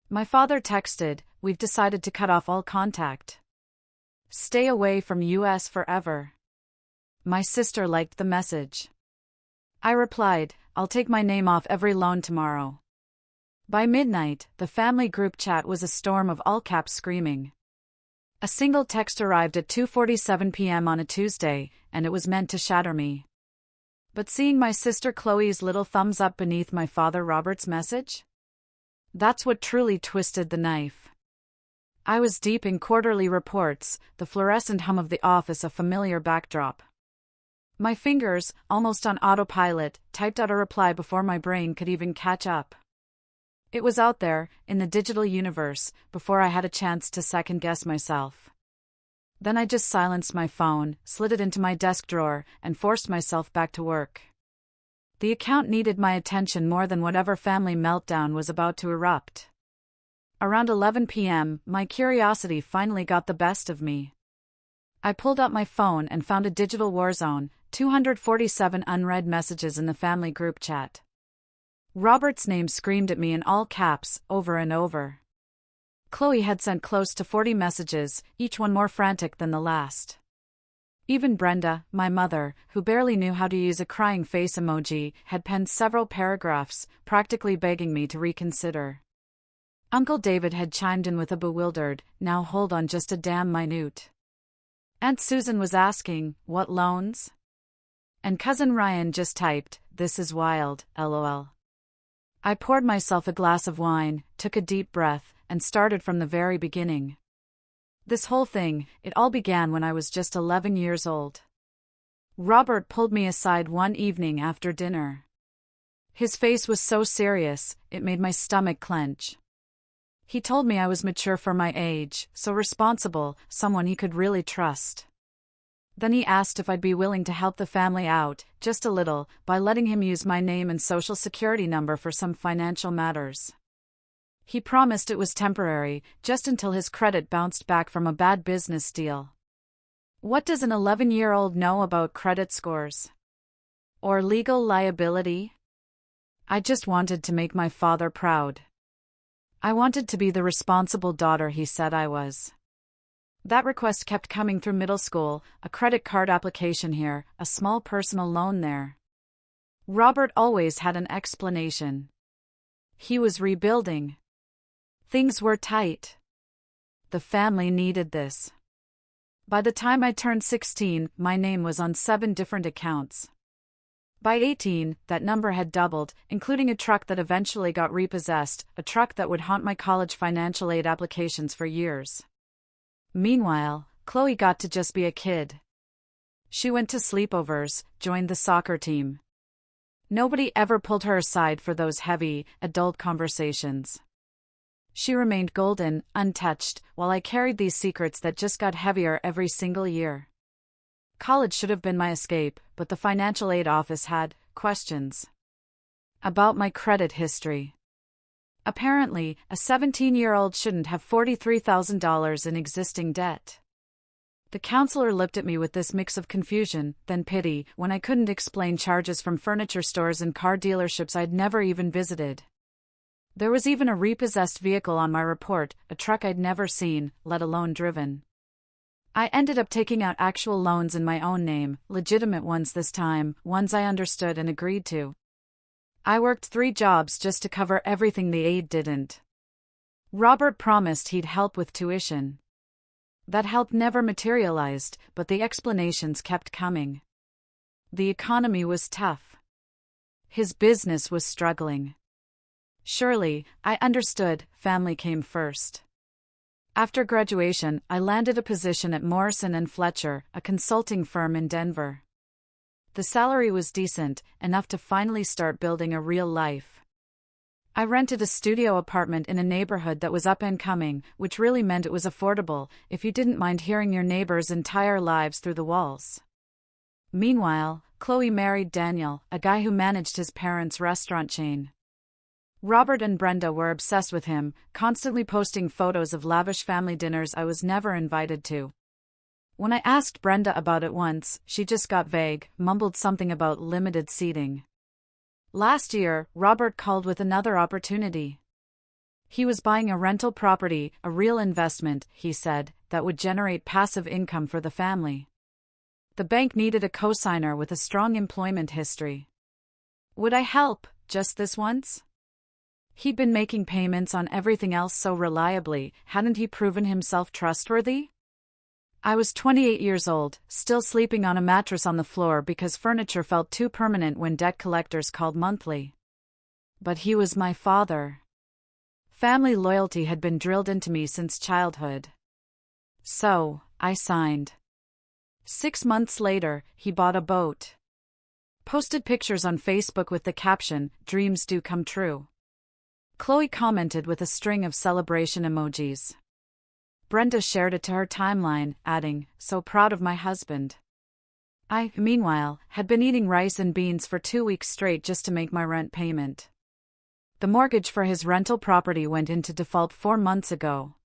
My father texted, "We've decided to cut off all contact. Stay away from US forever." My sister liked the message. I replied, "I'll take my name off every loan tomorrow." By midnight, the family group chat was a storm of all-caps screaming. A single text arrived at 2:47 p.m. on a Tuesday, and it was meant to shatter me. But seeing my sister Chloe's little thumbs up beneath my father Robert's message? That's what truly twisted the knife. I was deep in quarterly reports, the fluorescent hum of the office a familiar backdrop. My fingers, almost on autopilot, typed out a reply before my brain could even catch up. It was out there, in the digital universe, before I had a chance to second-guess myself. Then I just silenced my phone, slid it into my desk drawer, and forced myself back to work. The account needed my attention more than whatever family meltdown was about to erupt. Around 11 p.m., my curiosity finally got the best of me. I pulled out my phone and found a digital war zone, 247 unread messages in the family group chat. Robert's name screamed at me in all caps, over and over. Chloe had sent close to 40 messages, each one more frantic than the last. Even Brenda, my mother, who barely knew how to use a crying face emoji, had penned several paragraphs, practically begging me to reconsider. Uncle David had chimed in with a bewildered, "Now hold on just a damn minute." Aunt Susan was asking, "What loans?" And Cousin Ryan just typed, "This is wild, lol." I poured myself a glass of wine, took a deep breath, and started from the very beginning. This whole thing, it all began when I was just 11 years old. Robert pulled me aside one evening after dinner. His face was so serious, it made my stomach clench. He told me I was mature for my age, so responsible, someone he could really trust. Then he asked if I'd be willing to help the family out, just a little, by letting him use my name and social security number for some financial matters. He promised it was temporary, just until his credit bounced back from a bad business deal. What does an 11-year-old know about credit scores? Or legal liability? I just wanted to make my father proud. I wanted to be the responsible daughter he said I was. That request kept coming through middle school, a credit card application here, a small personal loan there. Robert always had an explanation. He was rebuilding. Things were tight. The family needed this. By the time I turned 16, my name was on 7 different accounts. By 18, that number had doubled, including a truck that eventually got repossessed, a truck that would haunt my college financial aid applications for years. Meanwhile, Chloe got to just be a kid. She went to sleepovers, joined the soccer team. Nobody ever pulled her aside for those heavy, adult conversations. She remained golden, untouched, while I carried these secrets that just got heavier every single year. College should have been my escape, but the financial aid office had questions about my credit history. Apparently, a 17-year-old shouldn't have $43,000 in existing debt. The counselor looked at me with this mix of confusion, then pity, when I couldn't explain charges from furniture stores and car dealerships I'd never even visited. There was even a repossessed vehicle on my report, a truck I'd never seen, let alone driven. I ended up taking out actual loans in my own name, legitimate ones this time, ones I understood and agreed to. I worked 3 jobs just to cover everything the aid didn't. Robert promised he'd help with tuition. That help never materialized, but the explanations kept coming. The economy was tough. His business was struggling. Surely, I understood, family came first. After graduation, I landed a position at Morrison & Fletcher, a consulting firm in Denver. The salary was decent, enough to finally start building a real life. I rented a studio apartment in a neighborhood that was up and coming, which really meant it was affordable, if you didn't mind hearing your neighbors' entire lives through the walls. Meanwhile, Chloe married Daniel, a guy who managed his parents' restaurant chain. Robert and Brenda were obsessed with him, constantly posting photos of lavish family dinners I was never invited to. When I asked Brenda about it once, she just got vague, mumbled something about limited seating. Last year, Robert called with another opportunity. He was buying a rental property, a real investment, he said, that would generate passive income for the family. The bank needed a cosigner with a strong employment history. Would I help, just this once? He'd been making payments on everything else so reliably, hadn't he proven himself trustworthy? I was 28 years old, still sleeping on a mattress on the floor because furniture felt too permanent when debt collectors called monthly. But he was my father. Family loyalty had been drilled into me since childhood. So, I signed. 6 months later, he bought a boat. Posted pictures on Facebook with the caption, "Dreams do come true." Chloe commented with a string of celebration emojis. Brenda shared it to her timeline, adding, "So proud of my husband." I, meanwhile, had been eating rice and beans for 2 weeks straight just to make my rent payment. The mortgage for his rental property went into default 4 months ago.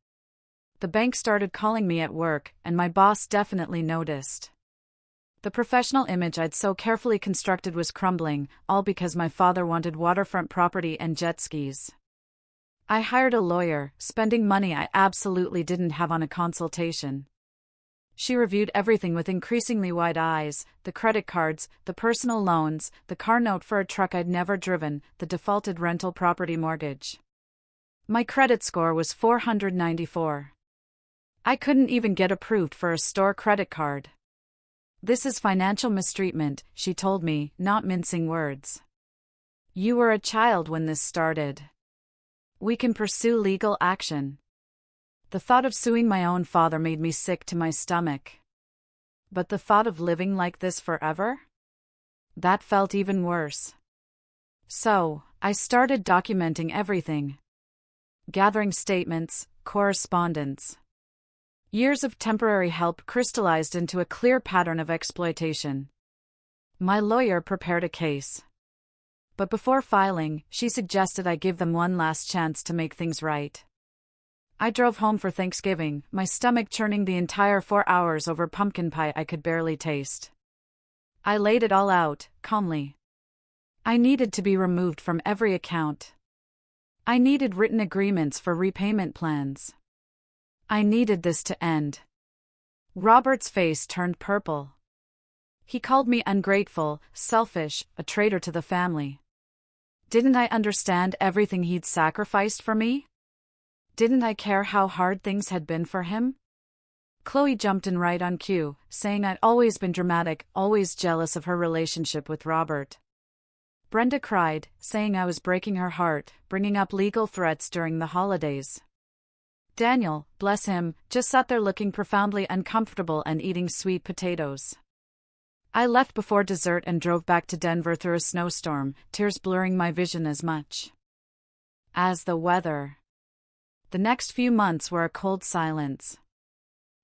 The bank started calling me at work, and my boss definitely noticed. The professional image I'd so carefully constructed was crumbling, all because my father wanted waterfront property and jet skis. I hired a lawyer, spending money I absolutely didn't have on a consultation. She reviewed everything with increasingly wide eyes: the credit cards, the personal loans, the car note for a truck I'd never driven, the defaulted rental property mortgage. My credit score was 494. I couldn't even get approved for a store credit card. "This is financial mistreatment," she told me, not mincing words. "You were a child when this started. We can pursue legal action." The thought of suing my own father made me sick to my stomach. But the thought of living like this forever? That felt even worse. So, I started documenting everything. Gathering statements, correspondence. Years of temporary help crystallized into a clear pattern of exploitation. My lawyer prepared a case. But before filing, she suggested I give them one last chance to make things right. I drove home for Thanksgiving, my stomach churning the entire 4 hours over pumpkin pie I could barely taste. I laid it all out, calmly. I needed to be removed from every account. I needed written agreements for repayment plans. I needed this to end. Robert's face turned purple. He called me ungrateful, selfish, a traitor to the family. Didn't I understand everything he'd sacrificed for me? Didn't I care how hard things had been for him? Chloe jumped in right on cue, saying I'd always been dramatic, always jealous of her relationship with Robert. Brenda cried, saying I was breaking her heart, bringing up legal threats during the holidays. Daniel, bless him, just sat there looking profoundly uncomfortable and eating sweet potatoes. I left before dessert and drove back to Denver through a snowstorm, tears blurring my vision as much as the weather. The next few months were a cold silence.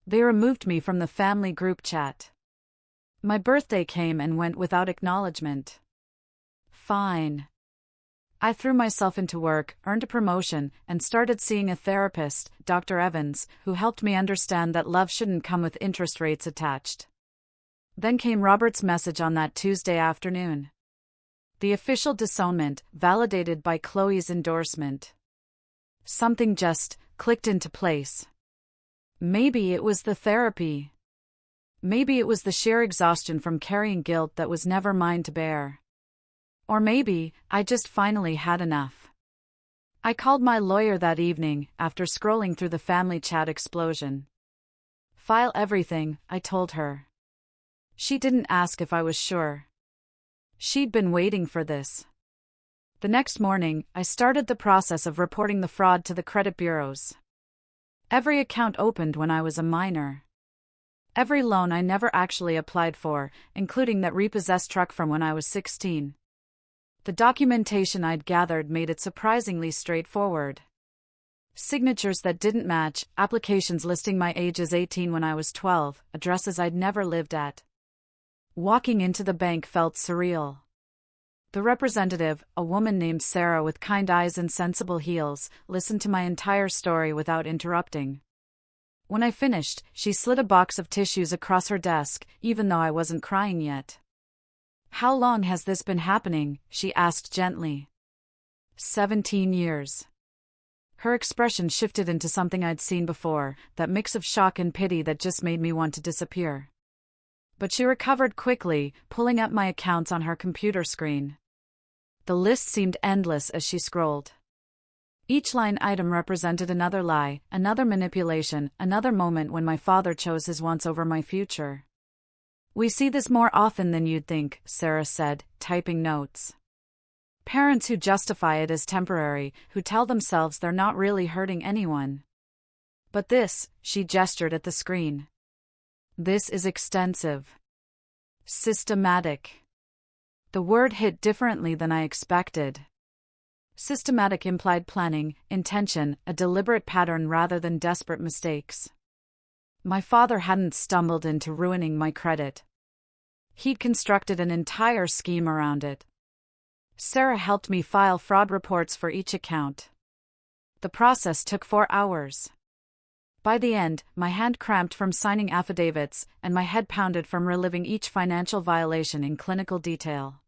They removed me from the family group chat. My birthday came and went without acknowledgement. Fine. I threw myself into work, earned a promotion, and started seeing a therapist, Dr. Evans, who helped me understand that love shouldn't come with interest rates attached. Then came Robert's message on that Tuesday afternoon. The official disownment, validated by Chloe's endorsement. Something just clicked into place. Maybe it was the therapy. Maybe it was the sheer exhaustion from carrying guilt that was never mine to bear. Or maybe I just finally had enough. I called my lawyer that evening, after scrolling through the family chat explosion. File everything, I told her. She didn't ask if I was sure. She'd been waiting for this. The next morning, I started the process of reporting the fraud to the credit bureaus. Every account opened when I was a minor. Every loan I never actually applied for, including that repossessed truck from when I was 16. The documentation I'd gathered made it surprisingly straightforward. Signatures that didn't match, applications listing my age as 18 when I was 12, addresses I'd never lived at. Walking into the bank felt surreal. The representative, a woman named Sarah with kind eyes and sensible heels, listened to my entire story without interrupting. When I finished, she slid a box of tissues across her desk, even though I wasn't crying yet. "How long has this been happening?" she asked gently. 17 years. Her expression shifted into something I'd seen before, that mix of shock and pity that just made me want to disappear. But she recovered quickly, pulling up my accounts on her computer screen. The list seemed endless as she scrolled. Each line item represented another lie, another manipulation, another moment when my father chose his wants over my future. "We see this more often than you'd think," Sarah said, typing notes. "Parents who justify it as temporary, who tell themselves they're not really hurting anyone. But this," she gestured at the screen. "This is extensive. Systematic." The word hit differently than I expected. Systematic implied planning, intention, a deliberate pattern rather than desperate mistakes. My father hadn't stumbled into ruining my credit. He'd constructed an entire scheme around it. Sarah helped me file fraud reports for each account. The process took 4 hours. By the end, my hand cramped from signing affidavits, and my head pounded from reliving each financial violation in clinical detail.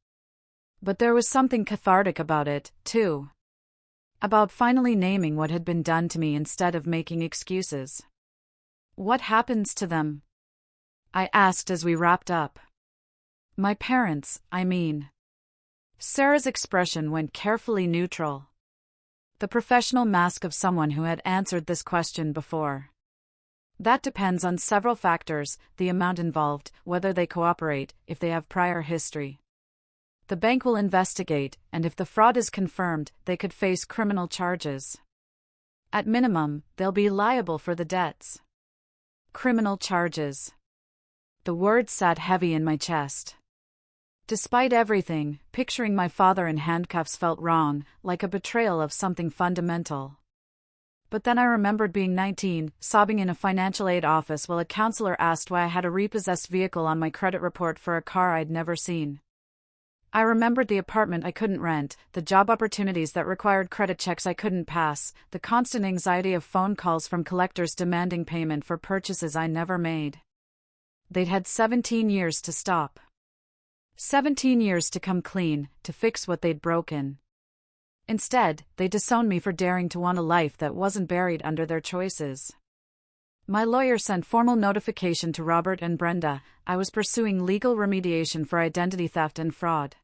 But there was something cathartic about it, too. About finally naming what had been done to me instead of making excuses. "What happens to them?" I asked as we wrapped up. "My parents, I mean." Sarah's expression went carefully neutral. The professional mask of someone who had answered this question before. "That depends on several factors: the amount involved, whether they cooperate, if they have prior history. The bank will investigate, and if the fraud is confirmed, they could face criminal charges. At minimum, they'll be liable for the debts." Criminal charges. The word sat heavy in my chest. Despite everything, picturing my father in handcuffs felt wrong, like a betrayal of something fundamental. But then I remembered being 19, sobbing in a financial aid office while a counselor asked why I had a repossessed vehicle on my credit report for a car I'd never seen. I remembered the apartment I couldn't rent, the job opportunities that required credit checks I couldn't pass, the constant anxiety of phone calls from collectors demanding payment for purchases I never made. They'd had 17 years to stop. 17 years to come clean, to fix what they'd broken. Instead, they disowned me for daring to want a life that wasn't buried under their choices. My lawyer sent formal notification to Robert and Brenda. I was pursuing legal remediation for identity theft and fraud.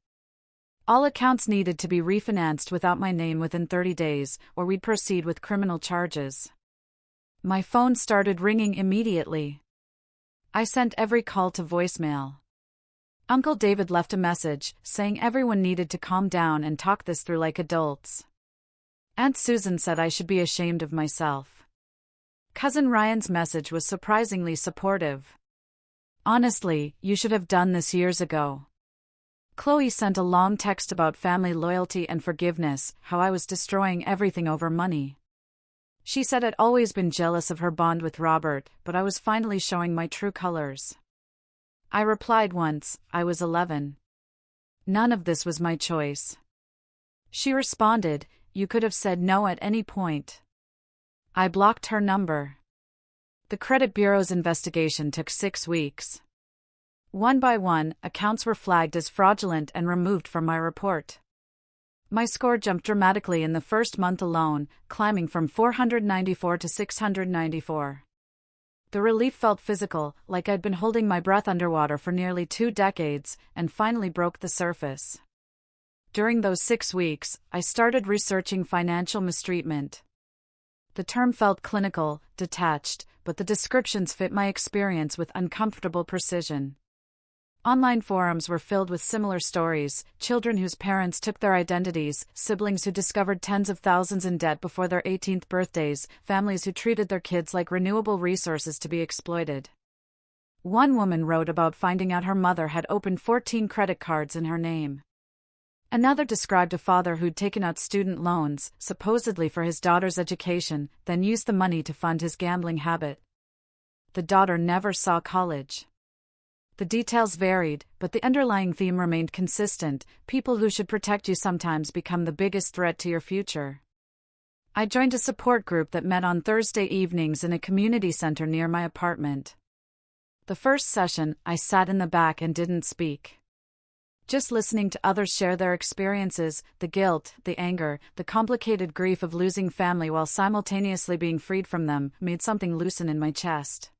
All accounts needed to be refinanced without my name within 30 days, or we'd proceed with criminal charges. My phone started ringing immediately. I sent every call to voicemail. Uncle David left a message, saying everyone needed to calm down and talk this through like adults. Aunt Susan said I should be ashamed of myself. Cousin Ryan's message was surprisingly supportive. "Honestly, you should have done this years ago." Chloe sent a long text about family loyalty and forgiveness, how I was destroying everything over money. She said I'd always been jealous of her bond with Robert, but I was finally showing my true colors. I replied once, I was 11. None of this was my choice. She responded, "You could have said no at any point." I blocked her number. The credit bureau's investigation took 6 weeks. One by one, accounts were flagged as fraudulent and removed from my report. My score jumped dramatically in the first month alone, climbing from 494 to 694. The relief felt physical, like I'd been holding my breath underwater for nearly 2 decades, and finally broke the surface. During those 6 weeks, I started researching financial mistreatment. The term felt clinical, detached, but the descriptions fit my experience with uncomfortable precision. Online forums were filled with similar stories: children whose parents took their identities, siblings who discovered tens of thousands in debt before their 18th birthdays, families who treated their kids like renewable resources to be exploited. One woman wrote about finding out her mother had opened 14 credit cards in her name. Another described a father who'd taken out student loans, supposedly for his daughter's education, then used the money to fund his gambling habit. The daughter never saw college. The details varied, but the underlying theme remained consistent: people who should protect you sometimes become the biggest threat to your future. I joined a support group that met on Thursday evenings in a community center near my apartment. The first session, I sat in the back and didn't speak. Just listening to others share their experiences, the guilt, the anger, the complicated grief of losing family while simultaneously being freed from them, made something loosen in my chest.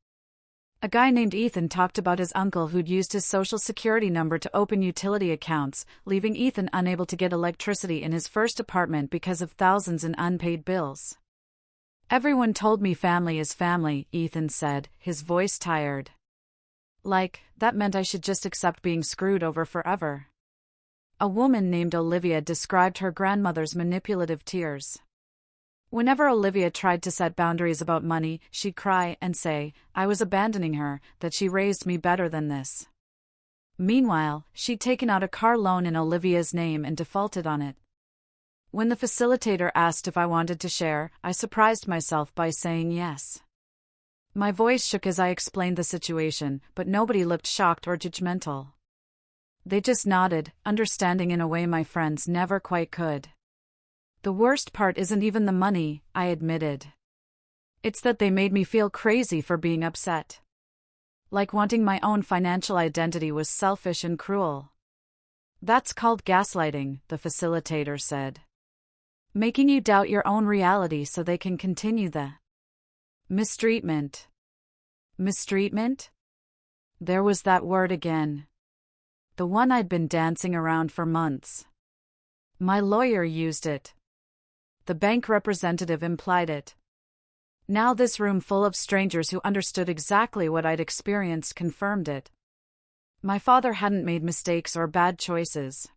A guy named Ethan talked about his uncle who'd used his social security number to open utility accounts, leaving Ethan unable to get electricity in his first apartment because of thousands in unpaid bills. Everyone told me family is family, Ethan said, his voice tired. Like, that meant I should just accept being screwed over forever. A woman named Olivia described her grandmother's manipulative tears. Whenever Olivia tried to set boundaries about money, she'd cry and say, I was abandoning her, that she raised me better than this. Meanwhile, she'd taken out a car loan in Olivia's name and defaulted on it. When the facilitator asked if I wanted to share, I surprised myself by saying yes. My voice shook as I explained the situation, but nobody looked shocked or judgmental. They just nodded, understanding in a way my friends never quite could. The worst part isn't even the money, I admitted. It's that they made me feel crazy for being upset. Like wanting my own financial identity was selfish and cruel. That's called gaslighting, the facilitator said. Making you doubt your own reality so they can continue the mistreatment. Mistreatment? There was that word again. The one I'd been dancing around for months. My lawyer used it. The bank representative implied it. Now this room full of strangers who understood exactly what I'd experienced confirmed it. My father hadn't made mistakes or bad choices.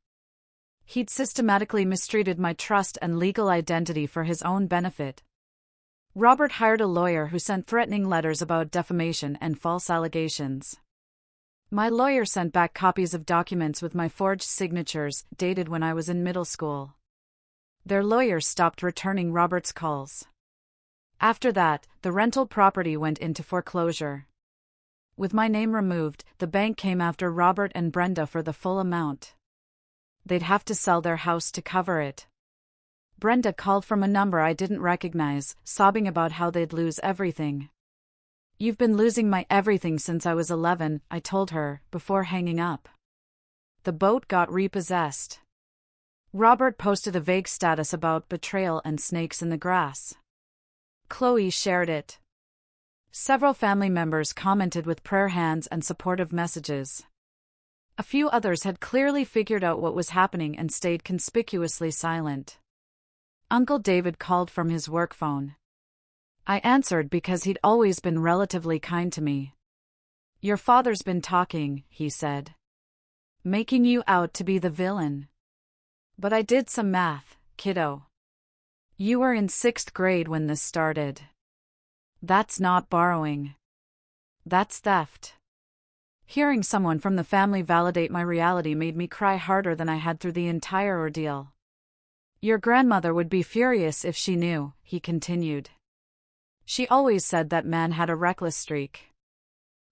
He'd systematically mistreated my trust and legal identity for his own benefit. Robert hired a lawyer who sent threatening letters about defamation and false allegations. My lawyer sent back copies of documents with my forged signatures, dated when I was in middle school. Their lawyer stopped returning Robert's calls. After that, the rental property went into foreclosure. With my name removed, the bank came after Robert and Brenda for the full amount. They'd have to sell their house to cover it. Brenda called from a number I didn't recognize, sobbing about how they'd lose everything. You've been losing my everything since I was 11, I told her, before hanging up. The boat got repossessed. Robert posted a vague status about betrayal and snakes in the grass. Chloe shared it. Several family members commented with prayer hands and supportive messages. A few others had clearly figured out what was happening and stayed conspicuously silent. Uncle David called from his work phone. I answered because he'd always been relatively kind to me. Your father's been talking, he said. Making you out to be the villain. But I did some math, kiddo. You were in 6th grade when this started. That's not borrowing. That's theft. Hearing someone from the family validate my reality made me cry harder than I had through the entire ordeal. Your grandmother would be furious if she knew, he continued. She always said that man had a reckless streak.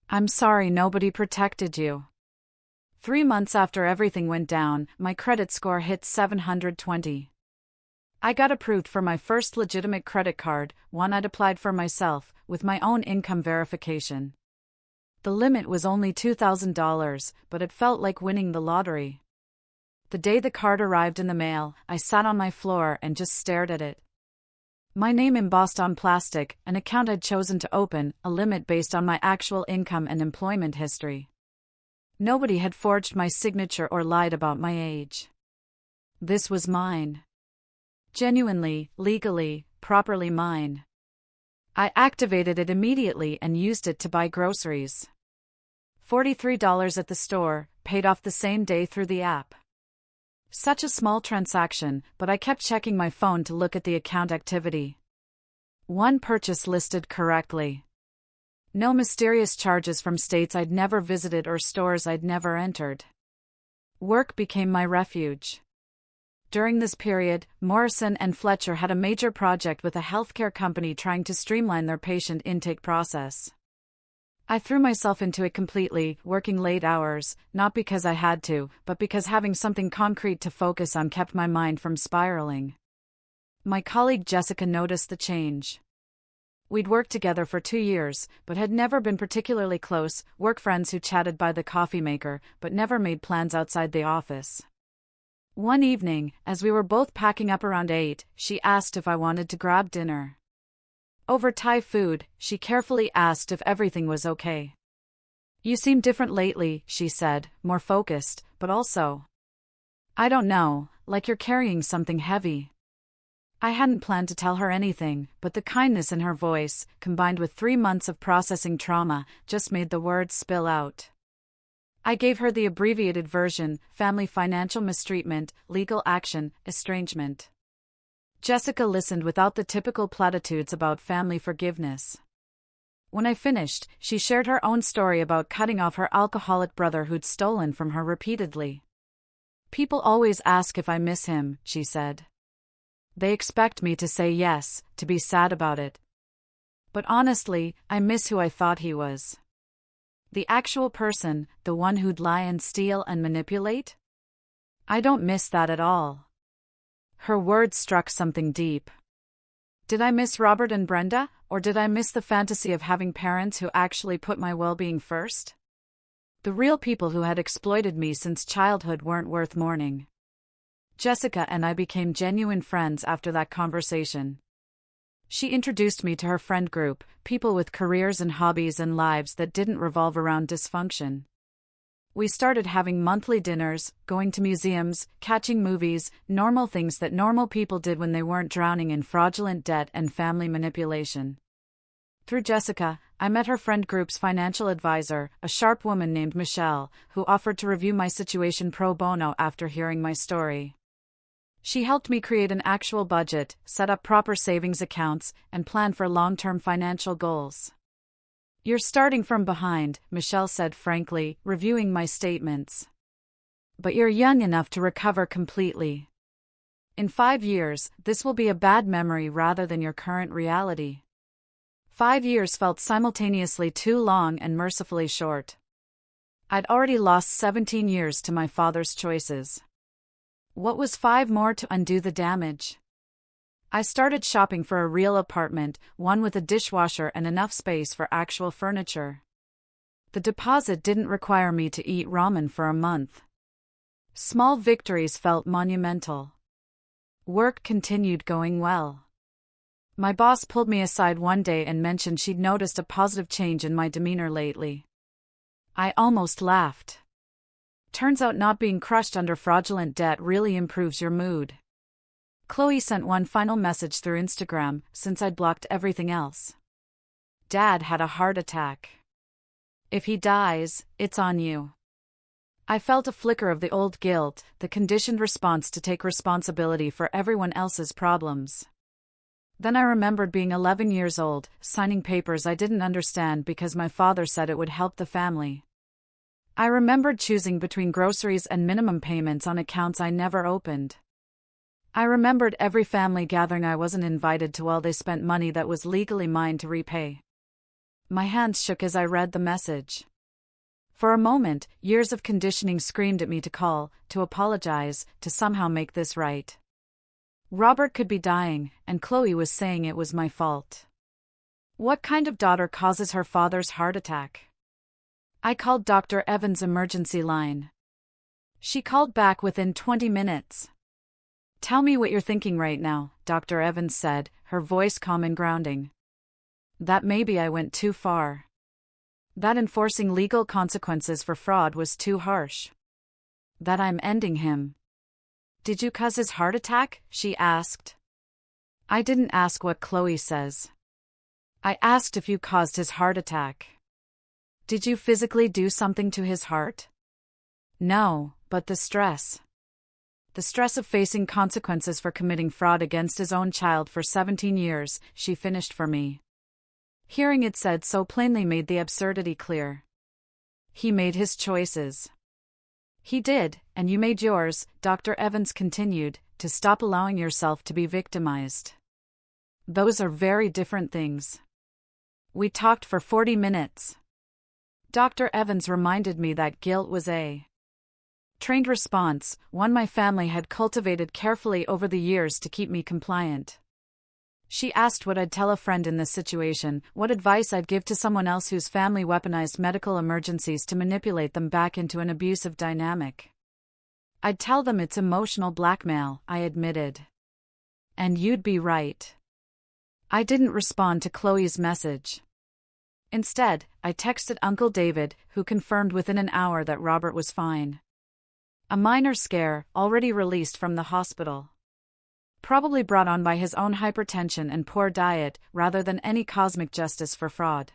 I'm sorry nobody protected you. 3 months after everything went down, my credit score hit 720. I got approved for my first legitimate credit card, one I'd applied for myself, with my own income verification. The limit was only $2,000, but it felt like winning the lottery. The day the card arrived in the mail, I sat on my floor and just stared at it. My name embossed on plastic, an account I'd chosen to open, a limit based on my actual income and employment history. Nobody had forged my signature or lied about my age. This was mine. Genuinely, legally, properly mine. I activated it immediately and used it to buy groceries. $43 at the store, paid off the same day through the app. Such a small transaction, but I kept checking my phone to look at the account activity. One purchase listed correctly. No mysterious charges from states I'd never visited or stores I'd never entered. Work became my refuge. During this period, Morrison and Fletcher had a major project with a healthcare company trying to streamline their patient intake process. I threw myself into it completely, working late hours, not because I had to, but because having something concrete to focus on kept my mind from spiraling. My colleague Jessica noticed the change. We'd worked together for 2 years, but had never been particularly close, work friends who chatted by the coffee maker, but never made plans outside the office. One evening, as we were both packing up around 8, she asked if I wanted to grab dinner. Over Thai food, she carefully asked if everything was okay. "You seem different lately," she said, more focused, but also, "I don't know, like you're carrying something heavy." I hadn't planned to tell her anything, but the kindness in her voice, combined with 3 months of processing trauma, just made the words spill out. I gave her the abbreviated version: family financial mistreatment, legal action, estrangement. Jessica listened without the typical platitudes about family forgiveness. When I finished, she shared her own story about cutting off her alcoholic brother who'd stolen from her repeatedly. "People always ask if I miss him," she said. "They expect me to say yes, to be sad about it. But honestly, I miss who I thought he was. The actual person, the one who'd lie and steal and manipulate? I don't miss that at all." Her words struck something deep. Did I miss Robert and Brenda, or did I miss the fantasy of having parents who actually put my well-being first? The real people who had exploited me since childhood weren't worth mourning. Jessica and I became genuine friends after that conversation. She introduced me to her friend group, people with careers and hobbies and lives that didn't revolve around dysfunction. We started having monthly dinners, going to museums, catching movies, normal things that normal people did when they weren't drowning in fraudulent debt and family manipulation. Through Jessica, I met her friend group's financial advisor, a sharp woman named Michelle, who offered to review my situation pro bono after hearing my story. She helped me create an actual budget, set up proper savings accounts, and plan for long-term financial goals. "You're starting from behind," Michelle said frankly, reviewing my statements. "But you're young enough to recover completely. In 5 years, this will be a bad memory rather than your current reality." 5 years felt simultaneously too long and mercifully short. I'd already lost 17 years to my father's choices. What was 5 more to undo the damage? I started shopping for a real apartment, one with a dishwasher and enough space for actual furniture. The deposit didn't require me to eat ramen for a month. Small victories felt monumental. Work continued going well. My boss pulled me aside one day and mentioned she'd noticed a positive change in my demeanor lately. I almost laughed. Turns out not being crushed under fraudulent debt really improves your mood. Chloe sent one final message through Instagram, since I'd blocked everything else. "Dad had a heart attack. If he dies, it's on you." I felt a flicker of the old guilt, the conditioned response to take responsibility for everyone else's problems. Then I remembered being 11 years old, signing papers I didn't understand because my father said it would help the family. I remembered choosing between groceries and minimum payments on accounts I never opened. I remembered every family gathering I wasn't invited to while they spent money that was legally mine to repay. My hands shook as I read the message. For a moment, years of conditioning screamed at me to call, to apologize, to somehow make this right. Robert could be dying, and Chloe was saying it was my fault. What kind of daughter causes her father's heart attack? I called Dr. Evans' emergency line. She called back within 20 minutes. "Tell me what you're thinking right now," Dr. Evans said, her voice calm and grounding. "That maybe I went too far. That enforcing legal consequences for fraud was too harsh. That I'm ending him." "Did you cause his heart attack?" she asked. I didn't ask what Chloe says. I asked if you caused his heart attack. Did you physically do something to his heart? No, but the stress. The stress of facing consequences for committing fraud against his own child for 17 years, she finished for me. Hearing it said so plainly made the absurdity clear. He made his choices. He did, and you made yours, Dr. Evans continued, to stop allowing yourself to be victimized. Those are very different things. We talked for 40 minutes. Dr. Evans reminded me that guilt was a trained response, one my family had cultivated carefully over the years to keep me compliant. She asked what I'd tell a friend in this situation, what advice I'd give to someone else whose family weaponized medical emergencies to manipulate them back into an abusive dynamic. I'd tell them it's emotional blackmail, I admitted. And you'd be right. I didn't respond to Chloe's message. Instead, I texted Uncle David, who confirmed within an hour that Robert was fine. A minor scare, already released from the hospital. Probably brought on by his own hypertension and poor diet, rather than any cosmic justice for fraud.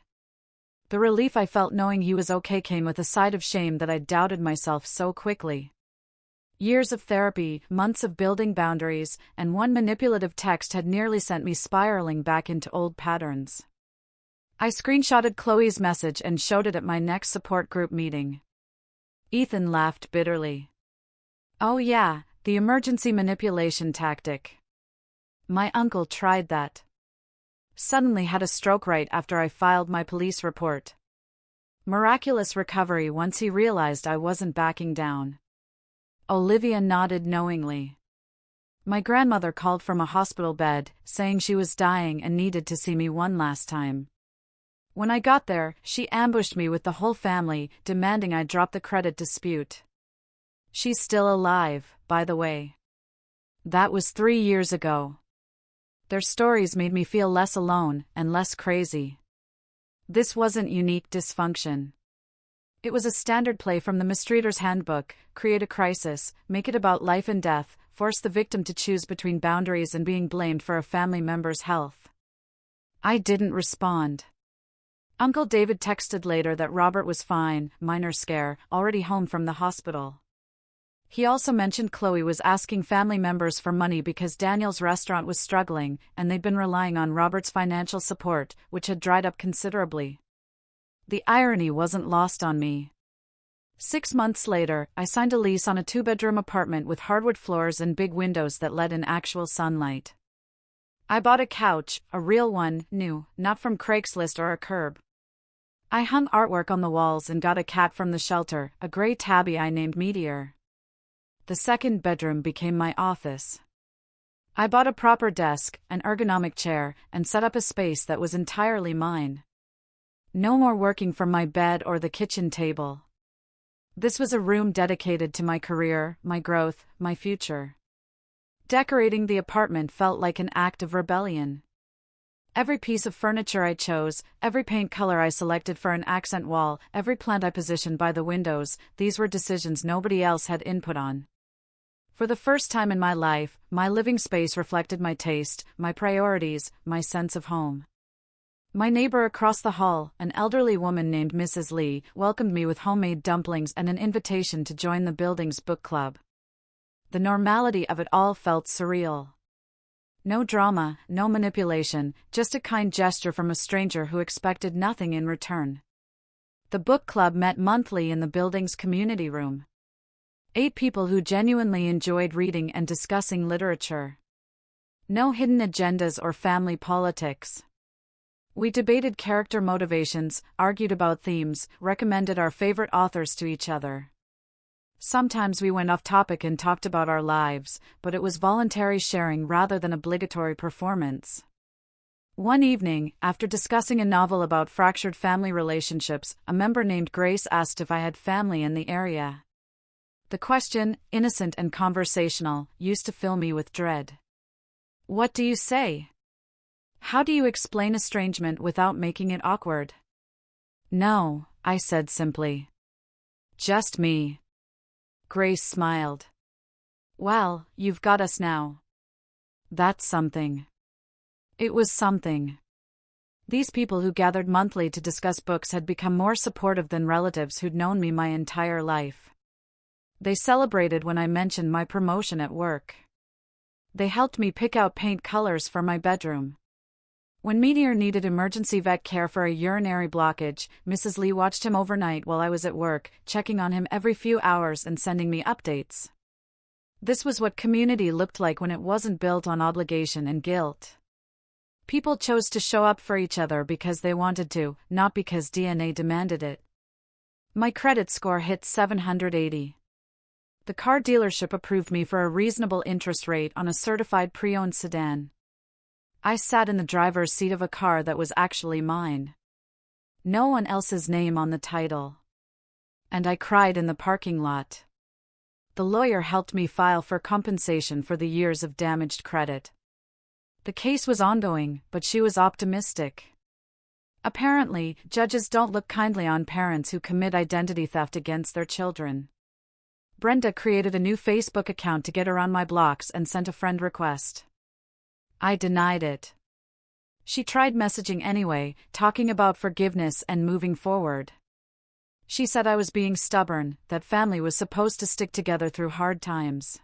The relief I felt knowing he was okay came with a side of shame that I'd doubted myself so quickly. Years of therapy, months of building boundaries, and one manipulative text had nearly sent me spiraling back into old patterns. I screenshotted Chloe's message and showed it at my next support group meeting. Ethan laughed bitterly. Oh yeah, the emergency manipulation tactic. My uncle tried that. Suddenly had a stroke right after I filed my police report. Miraculous recovery once he realized I wasn't backing down. Olivia nodded knowingly. My grandmother called from a hospital bed, saying she was dying and needed to see me one last time. When I got there, she ambushed me with the whole family, demanding I drop the credit dispute. She's still alive, by the way. That was 3 years ago. Their stories made me feel less alone, and less crazy. This wasn't unique dysfunction. It was a standard play from the Mistreater's Handbook: create a crisis, make it about life and death, force the victim to choose between boundaries and being blamed for a family member's health. I didn't respond. Uncle David texted later that Robert was fine, minor scare, already home from the hospital. He also mentioned Chloe was asking family members for money because Daniel's restaurant was struggling, and they'd been relying on Robert's financial support, which had dried up considerably. The irony wasn't lost on me. 6 months later, I signed a lease on a 2-bedroom apartment with hardwood floors and big windows that let in actual sunlight. I bought a couch, a real one, new, not from Craigslist or a curb. I hung artwork on the walls and got a cat from the shelter, a gray tabby I named Meteor. The 2nd bedroom became my office. I bought a proper desk, an ergonomic chair, and set up a space that was entirely mine. No more working from my bed or the kitchen table. This was a room dedicated to my career, my growth, my future. Decorating the apartment felt like an act of rebellion. Every piece of furniture I chose, every paint color I selected for an accent wall, every plant I positioned by the windows, these were decisions nobody else had input on. For the first time in my life, my living space reflected my taste, my priorities, my sense of home. My neighbor across the hall, an elderly woman named Mrs. Lee, welcomed me with homemade dumplings and an invitation to join the building's book club. The normality of it all felt surreal. No drama, no manipulation, just a kind gesture from a stranger who expected nothing in return. The book club met monthly in the building's community room. 8 people who genuinely enjoyed reading and discussing literature. No hidden agendas or family politics. We debated character motivations, argued about themes, recommended our favorite authors to each other. Sometimes we went off topic and talked about our lives, but it was voluntary sharing rather than obligatory performance. One evening, after discussing a novel about fractured family relationships, a member named Grace asked if I had family in the area. The question, innocent and conversational, used to fill me with dread. What do you say? How do you explain estrangement without making it awkward? No, I said simply. Just me. Grace smiled. Well, you've got us now. That's something. It was something. These people who gathered monthly to discuss books had become more supportive than relatives who'd known me my entire life. They celebrated when I mentioned my promotion at work. They helped me pick out paint colors for my bedroom. When Meteor needed emergency vet care for a urinary blockage, Mrs. Lee watched him overnight while I was at work, checking on him every few hours and sending me updates. This was what community looked like when it wasn't built on obligation and guilt. People chose to show up for each other because they wanted to, not because DNA demanded it. My credit score hit 780. The car dealership approved me for a reasonable interest rate on a certified pre-owned sedan. I sat in the driver's seat of a car that was actually mine. No one else's name on the title. And I cried in the parking lot. The lawyer helped me file for compensation for the years of damaged credit. The case was ongoing, but she was optimistic. Apparently, judges don't look kindly on parents who commit identity theft against their children. Brenda created a new Facebook account to get around my blocks and sent a friend request. I denied it. She tried messaging anyway, talking about forgiveness and moving forward. She said I was being stubborn, that family was supposed to stick together through hard times.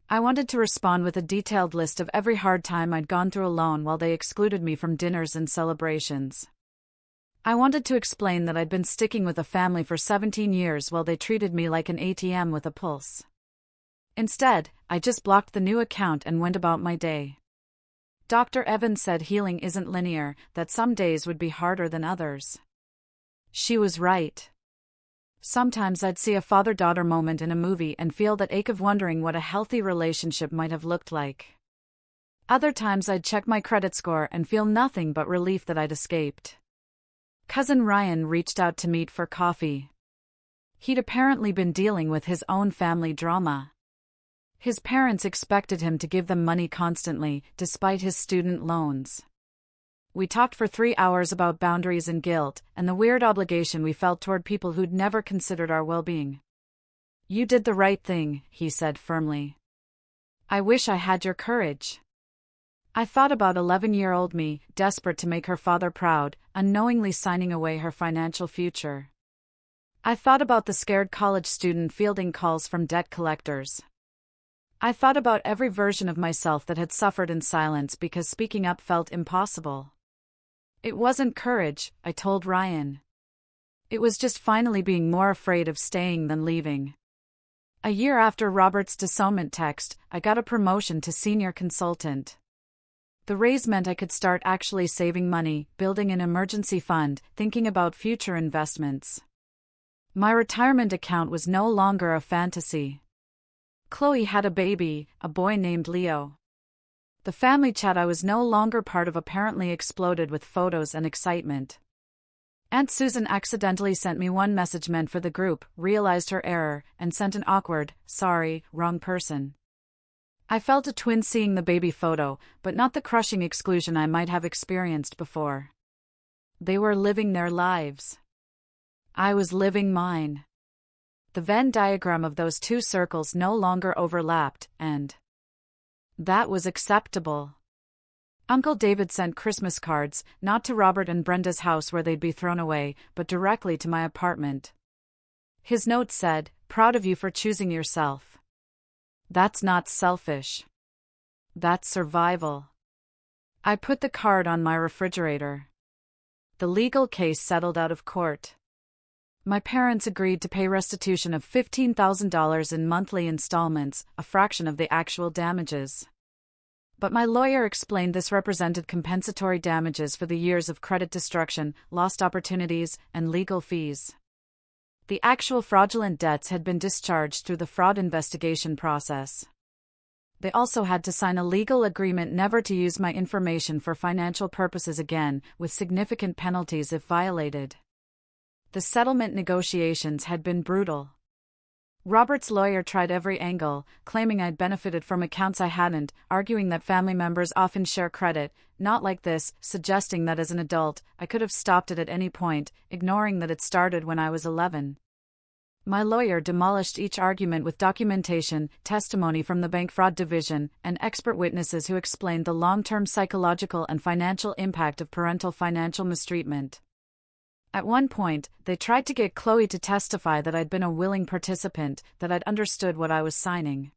I wanted to respond with a detailed list of every hard time I'd gone through alone while they excluded me from dinners and celebrations. I wanted to explain that I'd been sticking with a family for 17 years while they treated me like an ATM with a pulse. Instead, I just blocked the new account and went about my day. Dr. Evans said healing isn't linear, that some days would be harder than others. She was right. Sometimes I'd see a father-daughter moment in a movie and feel that ache of wondering what a healthy relationship might have looked like. Other times I'd check my credit score and feel nothing but relief that I'd escaped. Cousin Ryan reached out to meet for coffee. He'd apparently been dealing with his own family drama. His parents expected him to give them money constantly, despite his student loans. We talked for 3 hours about boundaries and guilt, and the weird obligation we felt toward people who'd never considered our well-being. "You did the right thing," he said firmly. "I wish I had your courage." I thought about 11-year-old me, desperate to make her father proud, unknowingly signing away her financial future. I thought about the scared college student fielding calls from debt collectors. I thought about every version of myself that had suffered in silence because speaking up felt impossible. It wasn't courage, I told Ryan. It was just finally being more afraid of staying than leaving. A year after Robert's disownment text, I got a promotion to senior consultant. The raise meant I could start actually saving money, building an emergency fund, thinking about future investments. My retirement account was no longer a fantasy. Chloe had a baby, a boy named Leo. The family chat I was no longer part of apparently exploded with photos and excitement. Aunt Susan accidentally sent me one message meant for the group, realized her error, and sent an awkward, "Sorry, wrong person." I felt a twin seeing the baby photo, but not the crushing exclusion I might have experienced before. They were living their lives. I was living mine. The Venn diagram of those two circles no longer overlapped, and that was acceptable. Uncle David sent Christmas cards, not to Robert and Brenda's house where they'd be thrown away, but directly to my apartment. His note said, "Proud of you for choosing yourself. That's not selfish. That's survival." I put the card on my refrigerator. The legal case settled out of court. My parents agreed to pay restitution of $15,000 in monthly installments, a fraction of the actual damages. But my lawyer explained this represented compensatory damages for the years of credit destruction, lost opportunities, and legal fees. The actual fraudulent debts had been discharged through the fraud investigation process. They also had to sign a legal agreement never to use my information for financial purposes again, with significant penalties if violated. The settlement negotiations had been brutal. Robert's lawyer tried every angle, claiming I'd benefited from accounts I hadn't, arguing that family members often share credit, not like this, suggesting that as an adult, I could have stopped it at any point, ignoring that it started when I was 11. My lawyer demolished each argument with documentation, testimony from the bank fraud division, and expert witnesses who explained the long-term psychological and financial impact of parental financial mistreatment. At one point, they tried to get Chloe to testify that I'd been a willing participant, that I'd understood what I was signing.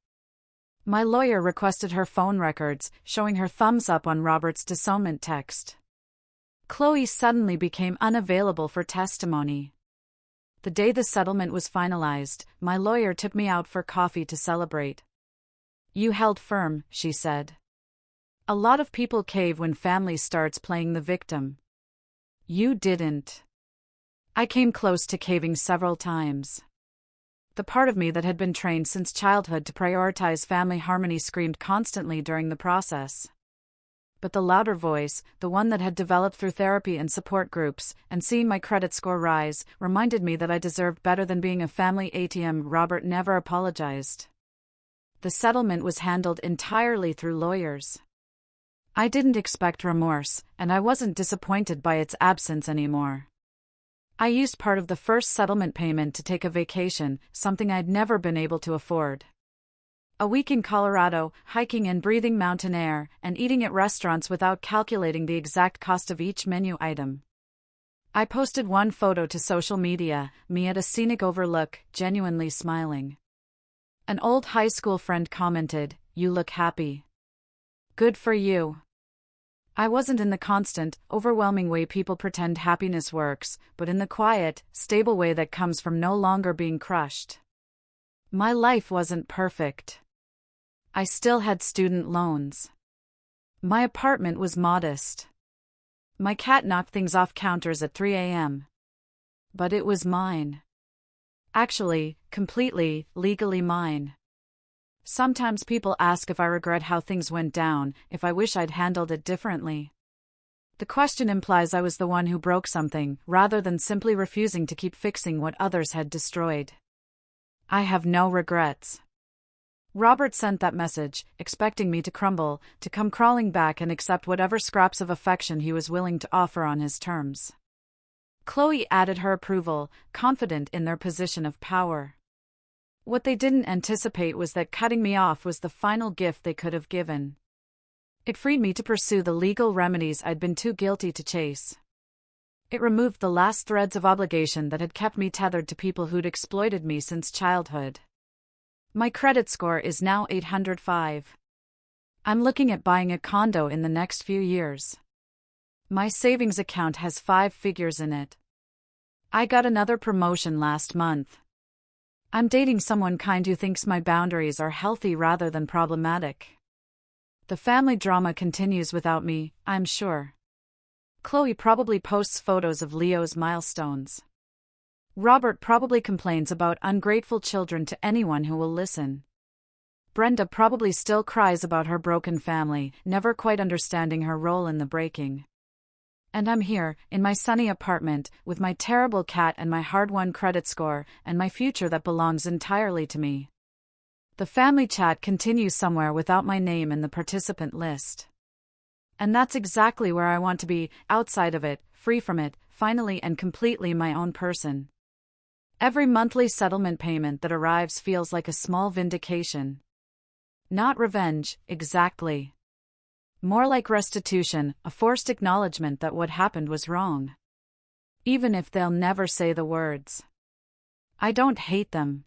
My lawyer requested her phone records, showing her thumbs up on Robert's disownment text. Chloe suddenly became unavailable for testimony. The day the settlement was finalized, my lawyer took me out for coffee to celebrate. "You held firm," she said. "A lot of people cave when family starts playing the victim. You didn't." I came close to caving several times. The part of me that had been trained since childhood to prioritize family harmony screamed constantly during the process. But the louder voice, the one that had developed through therapy and support groups, and seeing my credit score rise, reminded me that I deserved better than being a family ATM. Robert never apologized. The settlement was handled entirely through lawyers. I didn't expect remorse, and I wasn't disappointed by its absence anymore. I used part of the first settlement payment to take a vacation, something I'd never been able to afford. A week in Colorado, hiking and breathing mountain air, and eating at restaurants without calculating the exact cost of each menu item. I posted one photo to social media, me at a scenic overlook, genuinely smiling. An old high school friend commented, "You look happy." Good for you. I wasn't in the constant, overwhelming way people pretend happiness works, but in the quiet, stable way that comes from no longer being crushed. My life wasn't perfect. I still had student loans. My apartment was modest. My cat knocked things off counters at 3 a.m. But it was mine. Actually, completely, legally mine. Sometimes people ask if I regret how things went down, if I wish I'd handled it differently. The question implies I was the one who broke something, rather than simply refusing to keep fixing what others had destroyed. I have no regrets. Robert sent that message, expecting me to crumble, to come crawling back and accept whatever scraps of affection he was willing to offer on his terms. Chloe added her approval, confident in their position of power. What they didn't anticipate was that cutting me off was the final gift they could have given. It freed me to pursue the legal remedies I'd been too guilty to chase. It removed the last threads of obligation that had kept me tethered to people who'd exploited me since childhood. My credit score is now 805. I'm looking at buying a condo in the next few years. My savings account has 5 figures in it. I got another promotion last month. I'm dating someone kind who thinks my boundaries are healthy rather than problematic. The family drama continues without me, I'm sure. Chloe probably posts photos of Leo's milestones. Robert probably complains about ungrateful children to anyone who will listen. Brenda probably still cries about her broken family, never quite understanding her role in the breaking. And I'm here, in my sunny apartment, with my terrible cat and my hard-won credit score, and my future that belongs entirely to me. The family chat continues somewhere without my name in the participant list. And that's exactly where I want to be, outside of it, free from it, finally and completely my own person. Every monthly settlement payment that arrives feels like a small vindication. Not revenge, exactly. More like restitution, a forced acknowledgement that what happened was wrong. Even if they'll never say the words. I don't hate them.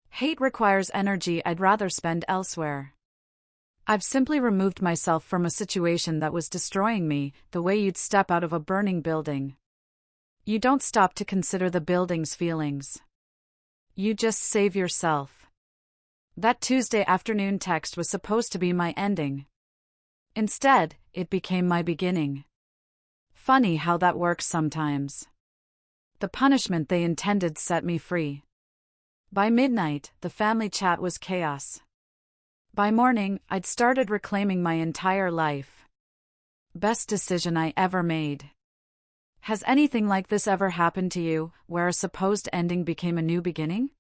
Hate requires energy I'd rather spend elsewhere. I've simply removed myself from a situation that was destroying me, the way you'd step out of a burning building. You don't stop to consider the building's feelings. You just save yourself. That Tuesday afternoon text was supposed to be my ending. Instead, it became my beginning. Funny how that works sometimes. The punishment they intended set me free. By midnight, the family chat was chaos. By morning, I'd started reclaiming my entire life. Best decision I ever made. Has anything like this ever happened to you, where a supposed ending became a new beginning?